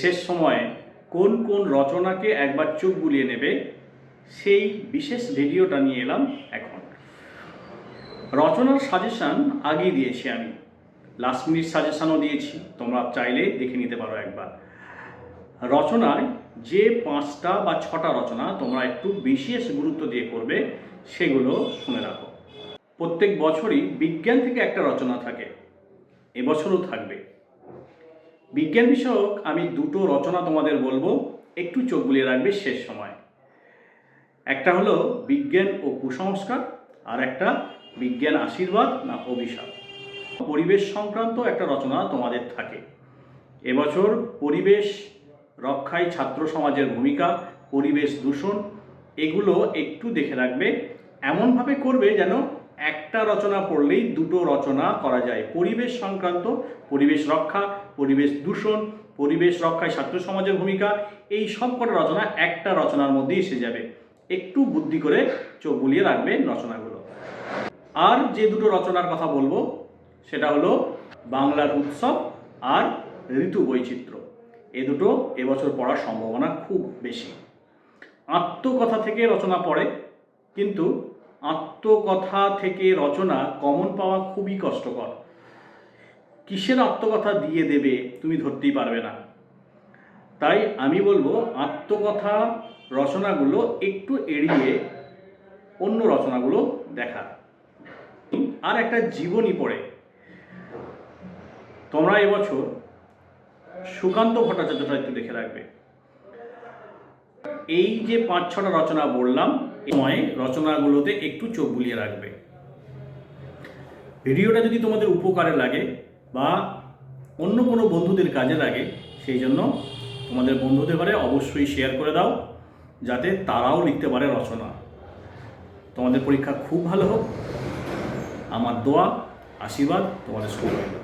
শেষ সময়ে কোন কোন রচনাকে একবার চোখ বুলিয়ে নেবে সেই বিশেষ ভিডিওটা নিয়ে এলাম এখন। রচনার সাজেশান আগেই দিয়েছি, আমি লাস্ট মিনিট সাজেশানও দিয়েছি, তোমরা চাইলে দেখে নিতে পারো একবার। রচনায় যে 5টা বা 6টা রচনা তোমরা একটু বিশেষ গুরুত্ব দিয়ে করবে সেগুলো শুনে রাখো। প্রত্যেক বছরই বিজ্ঞান থেকে একটা রচনা থাকে, এবছরও থাকবে। বিজ্ঞান বিষয়ক আমি 2টো রচনা তোমাদের বলবো, একটু চোখ বুলিয়ে রাখবে শেষ সময়। একটা হলো বিজ্ঞান ও কুসংস্কার, আর একটা বিজ্ঞান আশীর্বাদ না অভিশাপ। পরিবেশ সংক্রান্ত একটা রচনা তোমাদের থাকে। এবছর পরিবেশ রক্ষায় ছাত্র সমাজের ভূমিকা, পরিবেশ দূষণ, এগুলো একটু দেখে রাখবে। এমনভাবে করবে যেন একটা রচনা পড়লেই 2টো রচনা করা যায়। পরিবেশ সংক্রান্ত, পরিবেশ রক্ষা, পরিবেশ দূষণ, পরিবেশ রক্ষায় ছাত্র সমাজের ভূমিকা, এই সব কটা রচনা একটা রচনার মধ্যেই এসে যাবে। একটু বুদ্ধি করে চোখ বুলিয়ে রাখবে রচনাগুলো। আর যে 2টো রচনার কথা বলবো সেটা হলো বাংলার উৎসব আর ঋতু বৈচিত্র্য। এ দুটো এবছর পড়ার সম্ভাবনা খুব বেশি। আত্মকথা থেকে রচনা পড়ে, কিন্তু আত্মকথা থেকে রচনা কমন পাওয়া খুবই কষ্টকর। কিসের আত্মকথা দিয়ে দেবে তুমি ধরতেই পারবে না। তাই আমি বলবো আত্মকথা রচনাগুলো একটু এড়িয়ে অন্য রচনাগুলো দেখা। আর একটা জীবনী পড়ে তোমরা এবছর সুকান্ত ভট্টাচার্যটা একটু দেখে রাখবে। এই যে 5-6টা রচনা বললাম, এই সময়ে রচনাগুলোতে একটু চোখ বুলিয়ে রাখবে। ভিডিওটা যদি তোমাদের উপকারে লাগে বা অন্য কোনো বন্ধুদের কাজে লাগে, সেই জন্য তোমাদের বন্ধুদের ঘরে অবশ্যই শেয়ার করে দাও, যাতে তারাও লিখতে পারে রচনা। তোমাদের পরীক্ষা খুব ভালো হোক, আমার দোয়া আশীর্বাদ তোমাদের সঙ্গে রইল।